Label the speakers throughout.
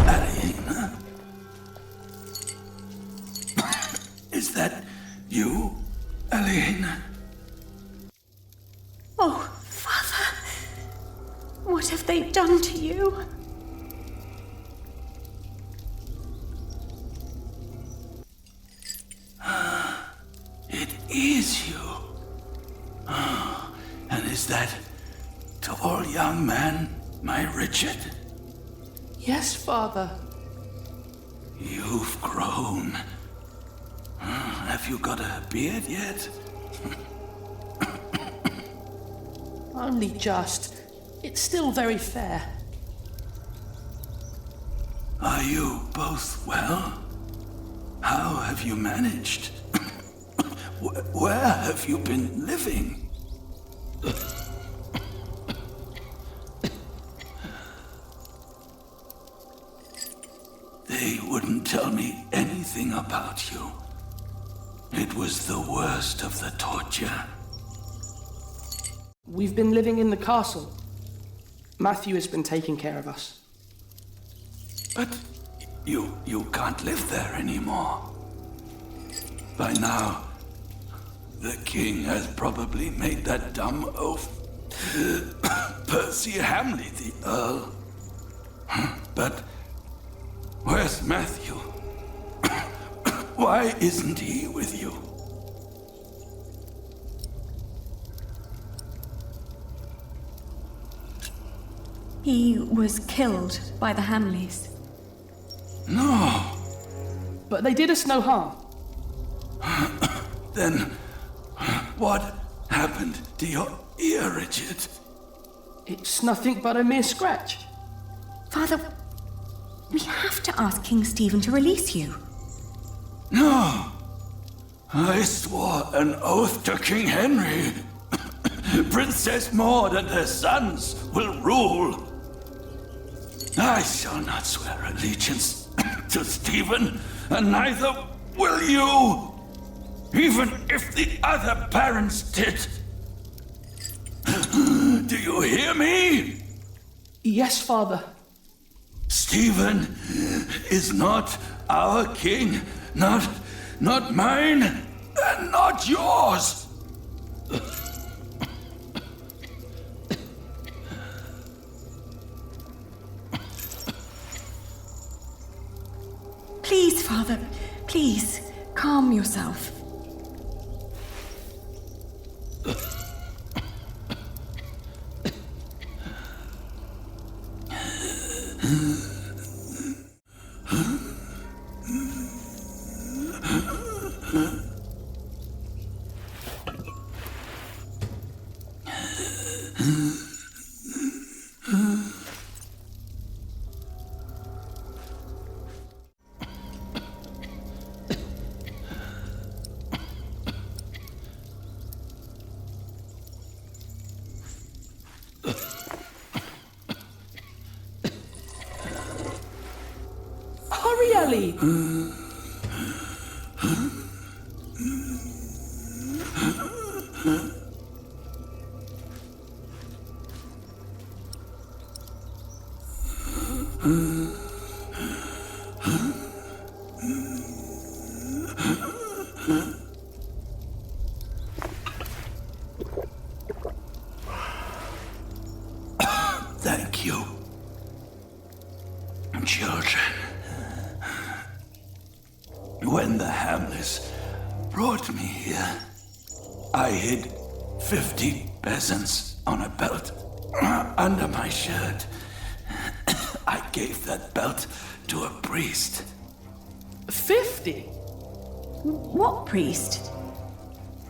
Speaker 1: Aliena? Is that you, Aliena?
Speaker 2: Oh, Father, what have they done to you?
Speaker 1: It is you. And is that tall young man my Richard?
Speaker 3: Yes, Father.
Speaker 1: You've grown. Have you got a beard yet?
Speaker 3: Only just. It's still very fair.
Speaker 1: Are you both well? How have you managed? Where have you been living? They wouldn't tell me anything about you. It was the worst of the torture.
Speaker 3: We've been living in the castle. Matthew has been taking care of us.
Speaker 1: But you can't live there anymore. By now, the king has probably made that dumb oaf. Percy Hamley, the Earl. But where's Matthew? Why isn't he with you?
Speaker 2: He was killed by the Hamleys.
Speaker 1: No.
Speaker 3: But they did us no harm.
Speaker 1: Then what happened to your ear, Richard?
Speaker 3: It's nothing but a mere scratch.
Speaker 2: Father, we have to ask King Stephen to release you.
Speaker 1: No. I swore an oath to King Henry. Princess Maud and her sons will rule. I shall not swear allegiance to Stephen, and neither will you, even if the other parents did. Do you hear me?
Speaker 3: Yes, Father.
Speaker 1: Stephen is not our king, not mine, and not yours.
Speaker 2: Please, Father, please, calm yourself.
Speaker 3: Hurry, Ellie!
Speaker 1: Thank you, children. When the Hamleys brought me here, I hid 50 peasants on a belt under my shirt. I gave that belt to a priest.
Speaker 3: 50?
Speaker 2: What priest?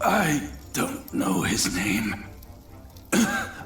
Speaker 1: I don't know his name.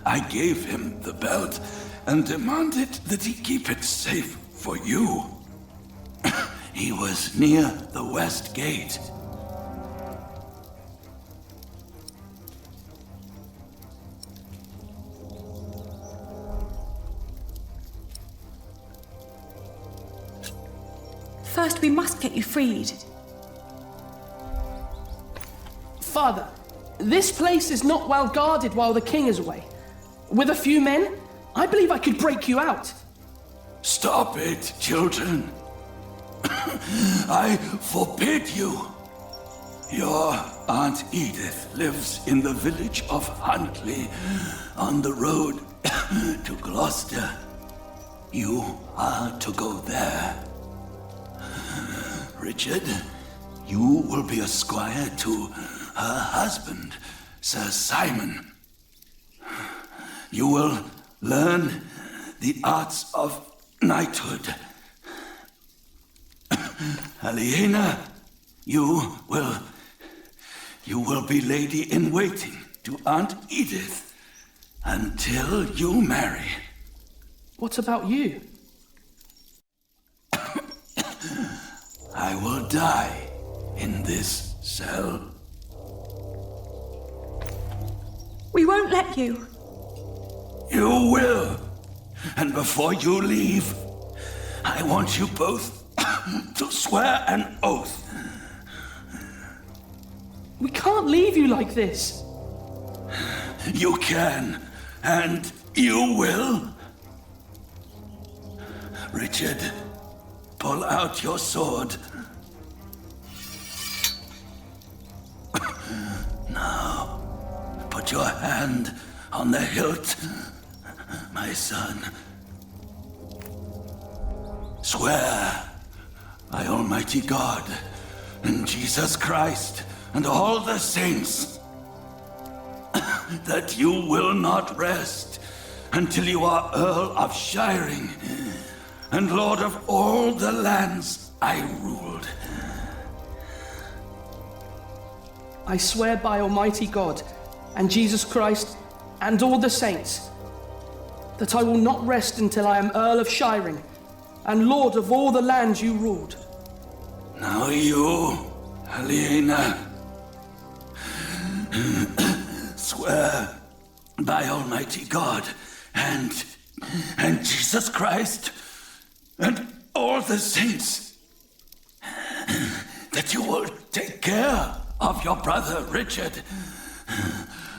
Speaker 1: I gave him the belt and demanded that he keep it safe for you. He was near the west gate.
Speaker 2: First, we must get you freed.
Speaker 3: Father, this place is not well guarded while the king is away. With a few men, I believe I could break you out.
Speaker 1: Stop it, children. I forbid you. Your Aunt Edith lives in the village of Huntley on the road to Gloucester. You are to go there. Richard, you will be a squire to her husband, Sir Simon. You will learn the arts of knighthood. Aliena, you will be lady-in-waiting to Aunt Edith until you marry.
Speaker 3: What about you?
Speaker 1: I will die in this cell.
Speaker 2: We won't let you.
Speaker 1: You will. And before you leave, I want you both to swear an oath.
Speaker 3: We can't leave you like this.
Speaker 1: You can, and you will. Richard, pull out your sword. Now, put your hand on the hilt, my son. Swear by Almighty God and Jesus Christ and all the saints that you will not rest until you are Earl of Shiring and Lord of all the lands I ruled.
Speaker 3: I swear by Almighty God and Jesus Christ and all the saints that I will not rest until I am Earl of Shiring and Lord of all the lands you ruled.
Speaker 1: Now you, Aliena, swear by Almighty God and Jesus Christ and all the saints that you will take care of your brother Richard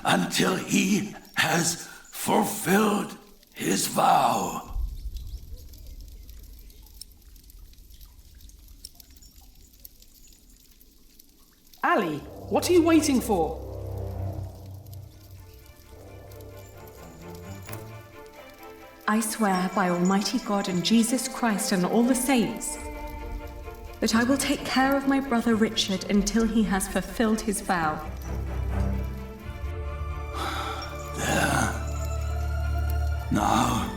Speaker 1: until he has fulfilled his vow.
Speaker 3: Ali, what are you waiting for?
Speaker 2: I swear by Almighty God and Jesus Christ and all the saints that I will take care of my brother Richard until he has fulfilled his vow.
Speaker 1: There. Now,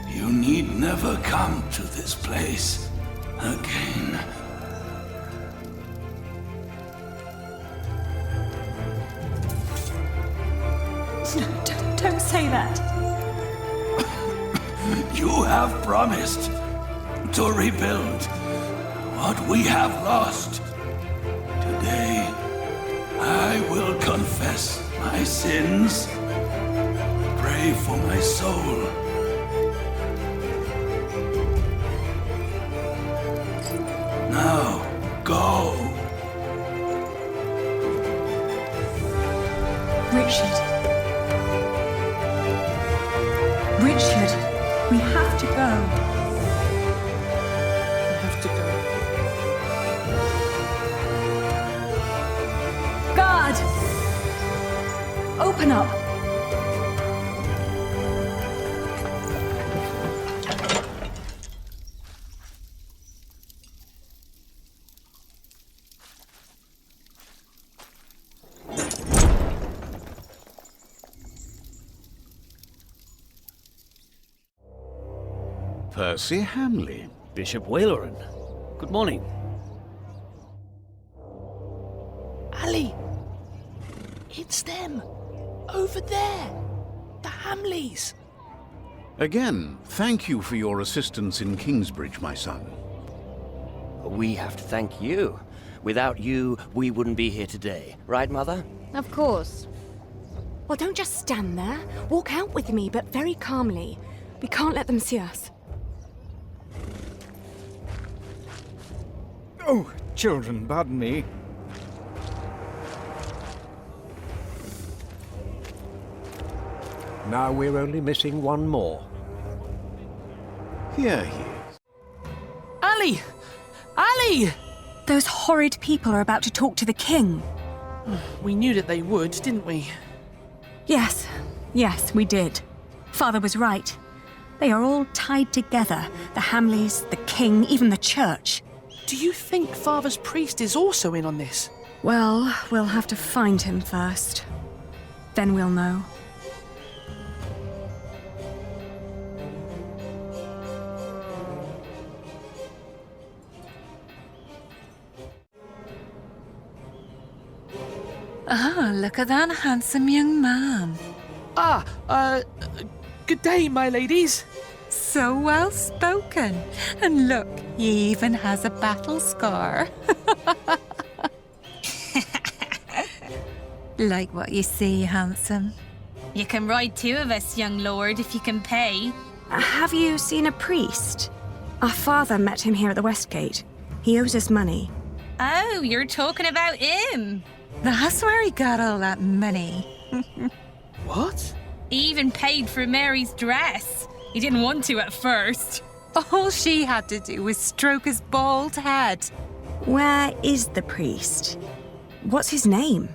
Speaker 1: you need never come to this place again.
Speaker 2: No, don't say that.
Speaker 1: You have promised to rebuild what we have lost. Today, I will confess my sins, pray for my soul. Now, go.
Speaker 2: Richard. Richard, we have to go.
Speaker 3: We have to go.
Speaker 2: Guard! Open up!
Speaker 4: Percy Hamley.
Speaker 5: Bishop Waleran. Good morning.
Speaker 6: Ali! It's them! Over there! The Hamleys!
Speaker 4: Again, thank you for your assistance in Kingsbridge, my son.
Speaker 5: We have to thank you. Without you, we wouldn't be here today. Right, Mother?
Speaker 7: Of course.
Speaker 2: Well, don't just stand there. Walk out with me, but very calmly. We can't let them see us.
Speaker 8: Oh, children, pardon me.
Speaker 9: Now we're only missing one more.
Speaker 4: Here he is.
Speaker 3: Ali! Ali!
Speaker 2: Those horrid people are about to talk to the king.
Speaker 3: We knew that they would, didn't we?
Speaker 2: Yes, we did. Father was right. They are all tied together. The Hamleys, the king, even the church.
Speaker 3: Do you think Father's priest is also in on this?
Speaker 2: Well, we'll have to find him first. Then we'll know.
Speaker 7: Ah, look at that handsome young man.
Speaker 3: Good day, my ladies.
Speaker 7: So well spoken. And look, he even has a battle scar. Like what you see, handsome.
Speaker 9: You can ride two of us, young lord, if you can pay.
Speaker 2: Have you seen a priest? Our father met him here at the West Gate. He owes us money.
Speaker 9: Oh, you're talking about him.
Speaker 7: That's where he got all that money.
Speaker 3: What?
Speaker 9: He even paid for Mary's dress. He didn't want to at first.
Speaker 7: All she had to do was stroke his bald head.
Speaker 2: Where is the priest? What's his name?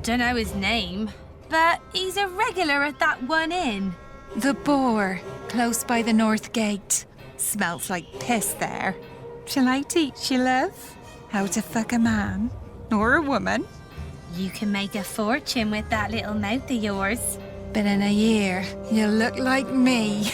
Speaker 9: Don't know his name, but he's a regular at that one inn.
Speaker 7: The Boar, close by the North Gate. Smells like piss there. Shall I teach you, love, how to fuck a man or a woman?
Speaker 9: You can make a fortune with that little mouth of yours.
Speaker 7: But in a year, you'll look like me.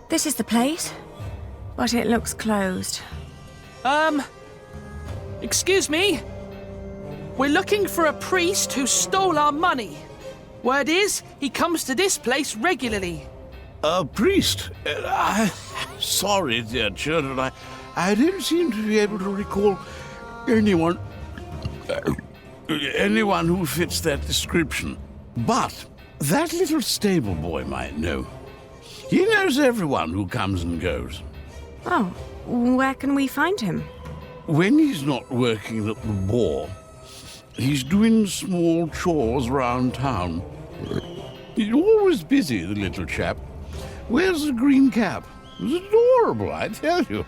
Speaker 2: This is the place, but it looks closed.
Speaker 3: Excuse me? We're looking for a priest who stole our money. Word is, he comes to this place regularly.
Speaker 4: A priest? Sorry, dear children, I don't seem to be able to recall anyone who fits that description. But that little stable boy might know. He knows everyone who comes and goes.
Speaker 2: Oh, where can we find him?
Speaker 4: When he's not working at the Boar, he's doing small chores around town. He's always busy, the little chap. Wears a green cap. It's adorable, I tell you.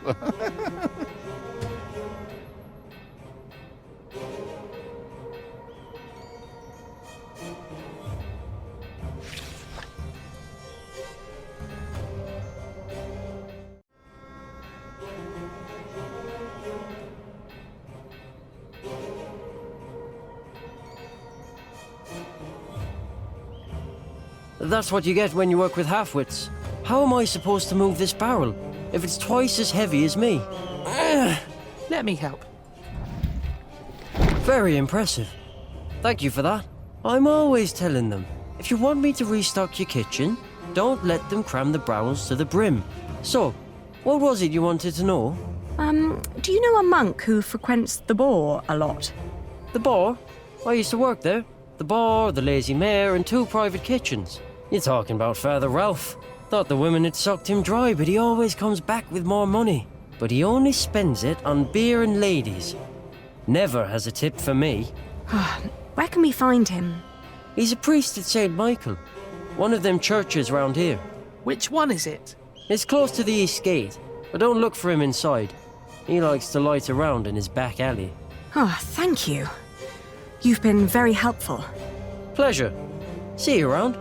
Speaker 5: That's what you get when you work with half-wits. How am I supposed to move this barrel if it's twice as heavy as me?
Speaker 3: Let me help.
Speaker 5: Very impressive. Thank you for that. I'm always telling them, if you want me to restock your kitchen, don't let them cram the barrels to the brim. So, what was it you wanted to know?
Speaker 2: Do you know a monk who frequents the Boar a lot?
Speaker 5: The Boar? I used to work there. The Boar, the Lazy Mare, and 2 private kitchens. You're talking about Father Ralph. Thought the women had sucked him dry, but he always comes back with more money. But he only spends it on beer and ladies. Never has a tip for me.
Speaker 2: Where can we find him?
Speaker 5: He's a priest at St. Michael, one of them churches round here.
Speaker 3: Which one is it?
Speaker 5: It's close to the East Gate, but don't look for him inside. He likes to light around in his back alley.
Speaker 2: Oh, thank you. You've been very helpful.
Speaker 5: Pleasure. See you around.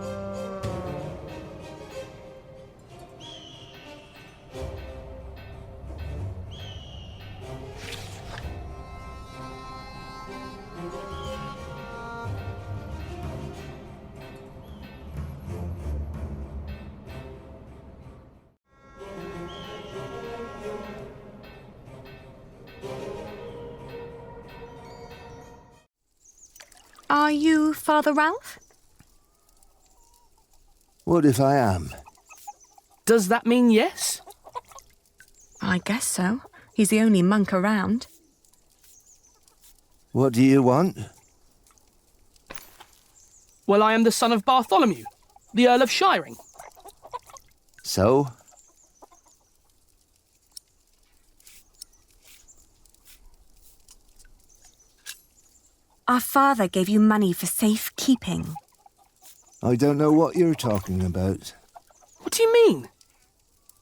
Speaker 2: Are you Father Ralph?
Speaker 10: What if I am?
Speaker 3: Does that mean yes?
Speaker 2: I guess so. He's the only monk around.
Speaker 10: What do you want?
Speaker 3: Well, I am the son of Bartholomew, the Earl of Shiring.
Speaker 10: So?
Speaker 2: Our father gave you money for safekeeping.
Speaker 10: I don't know what you're talking about.
Speaker 3: What do you mean?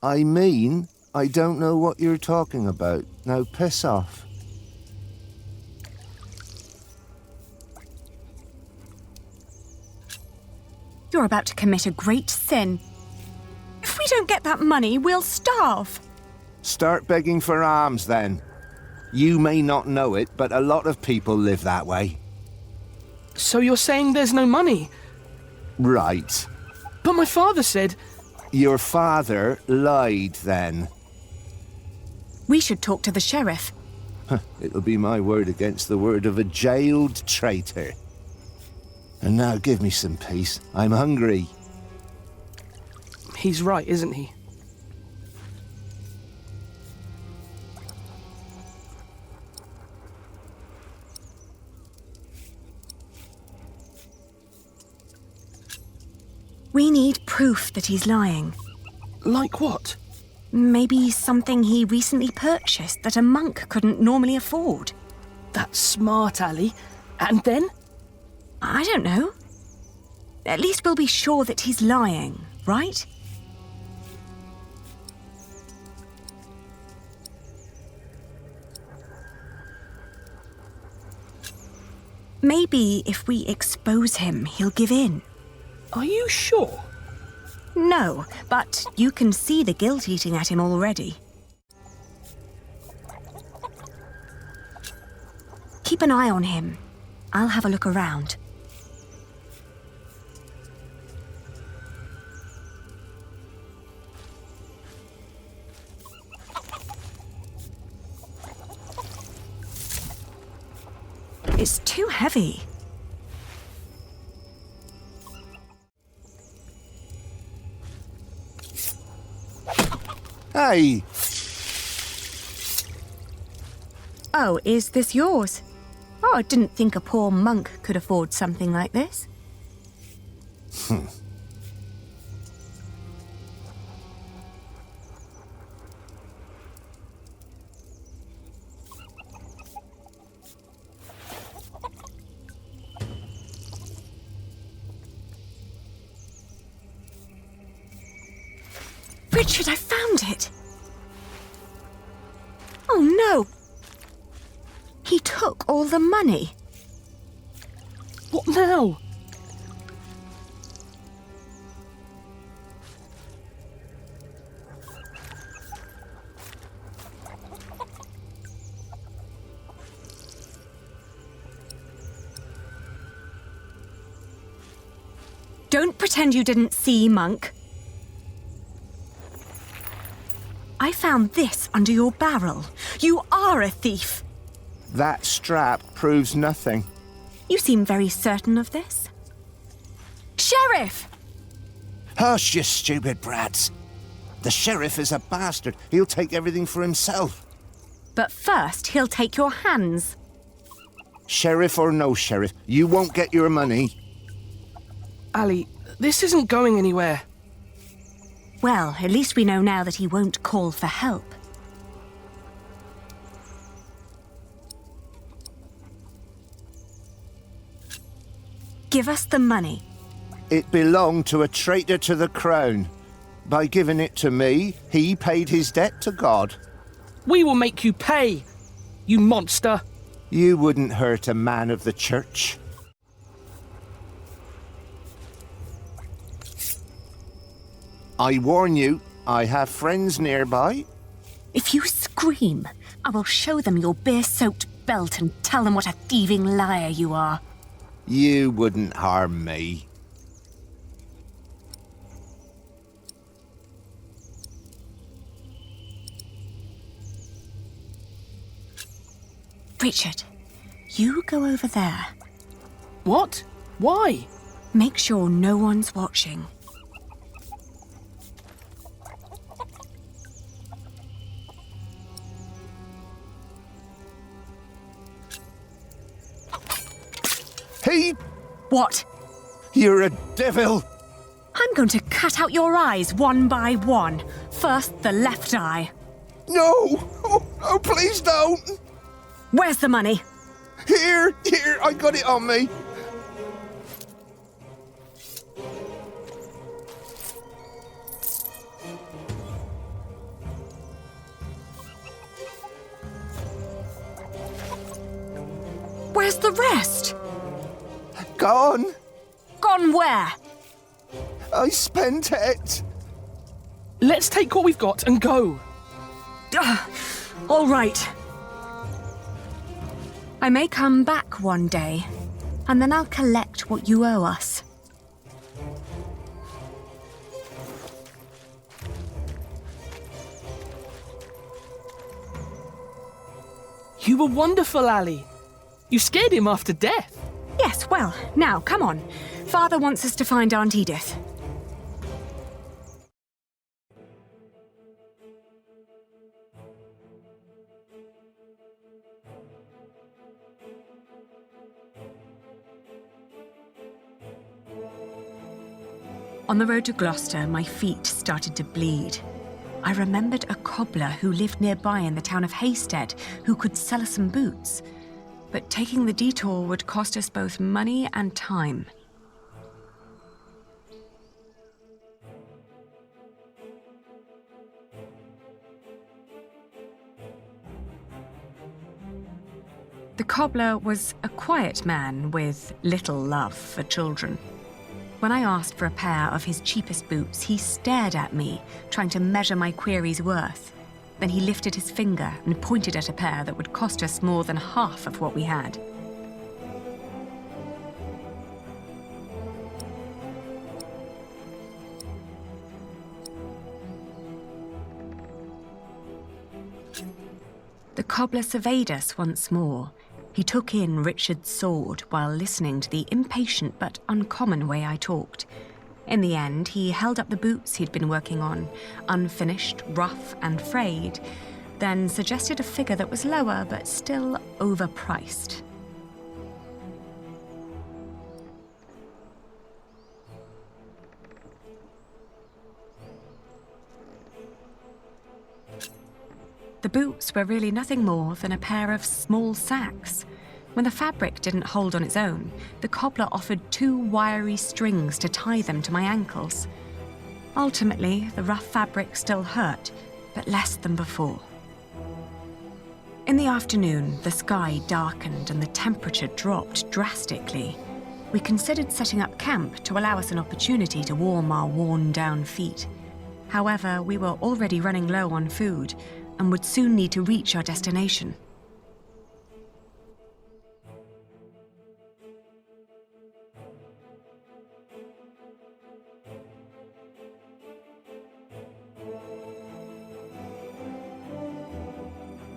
Speaker 10: I mean, I don't know what you're talking about. Now piss off.
Speaker 2: You're about to commit a great sin. If we don't get that money, we'll starve.
Speaker 10: Start begging for alms then. You may not know it, but a lot of people live that way.
Speaker 3: So you're saying there's no money?
Speaker 10: Right.
Speaker 3: But my father said...
Speaker 10: Your father lied then.
Speaker 2: We should talk to the sheriff.
Speaker 10: It'll be my word against the word of a jailed traitor. And now give me some peace. I'm hungry.
Speaker 3: He's right, isn't he?
Speaker 2: We need proof that he's lying.
Speaker 3: Like what?
Speaker 2: Maybe something he recently purchased that a monk couldn't normally afford.
Speaker 3: That's smart, Ali. And then?
Speaker 2: I don't know. At least we'll be sure that he's lying, right? Maybe if we expose him, he'll give in.
Speaker 3: Are you sure?
Speaker 2: No, but you can see the guilt eating at him already. Keep an eye on him. I'll have a look around. It's too heavy.
Speaker 10: Hey!
Speaker 2: Oh, is this yours? Oh, I didn't think a poor monk could afford something like this. Richard, I found it! Oh no! He took all the money.
Speaker 3: What now?
Speaker 2: Don't pretend you didn't see, monk. I found this under your barrel. You are a thief.
Speaker 10: That strap proves nothing.
Speaker 2: You seem very certain of this. Sheriff!
Speaker 10: Hush, you stupid brats. The sheriff is a bastard. He'll take everything for himself.
Speaker 2: But first, he'll take your hands.
Speaker 10: Sheriff or no sheriff, you won't get your money.
Speaker 3: Ali, this isn't going anywhere.
Speaker 2: Well, at least we know now that he won't call for help. Give us the money.
Speaker 10: It belonged to a traitor to the crown. By giving it to me, he paid his debt to God.
Speaker 3: We will make you pay, you monster.
Speaker 10: You wouldn't hurt a man of the church. I warn you, I have friends nearby.
Speaker 2: If you scream, I will show them your beer-soaked belt and tell them what a thieving liar you are.
Speaker 10: You wouldn't harm me.
Speaker 2: Richard, you go over there.
Speaker 3: What? Why?
Speaker 2: Make sure no one's watching.
Speaker 10: He...
Speaker 2: What?
Speaker 10: You're a devil!
Speaker 2: I'm going to cut out your eyes one by one. First, the left eye.
Speaker 10: No! Oh, please don't!
Speaker 2: Where's the money?
Speaker 10: Here, I got it on me.
Speaker 2: Where's the rest?
Speaker 10: Gone.
Speaker 2: Gone where?
Speaker 10: I spent it.
Speaker 3: Let's take what we've got and go.
Speaker 2: All right. I may come back one day, and then I'll collect what you owe us.
Speaker 3: You were wonderful, Ali. You scared him after death.
Speaker 2: Yes, well, now, come on. Father wants us to find Aunt Edith. On the road to Gloucester, my feet started to bleed. I remembered a cobbler who lived nearby in the town of Hastead who could sell us some boots. But taking the detour would cost us both money and time. The cobbler was a quiet man with little love for children. When I asked for a pair of his cheapest boots, he stared at me, trying to measure my query's worth. Then he lifted his finger and pointed at a pair that would cost us more than half of what we had. The cobbler surveyed us once more. He took in Richard's sword while listening to the impatient but uncommon way I talked. In the end, he held up the boots he'd been working on, unfinished, rough and frayed, then suggested a figure that was lower but still overpriced. The boots were really nothing more than a pair of small sacks. When the fabric didn't hold on its own, the cobbler offered 2 wiry strings to tie them to my ankles. Ultimately, the rough fabric still hurt, but less than before. In the afternoon, the sky darkened and the temperature dropped drastically. We considered setting up camp to allow us an opportunity to warm our worn-down feet. However, we were already running low on food and would soon need to reach our destination.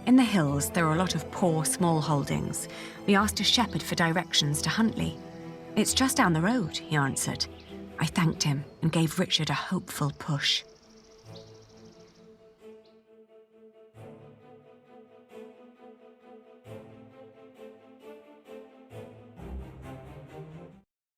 Speaker 2: In the hills, there are a lot of poor small holdings. We asked a shepherd for directions to Huntley. "It's just down the road," he answered. I thanked him and gave Richard a hopeful push.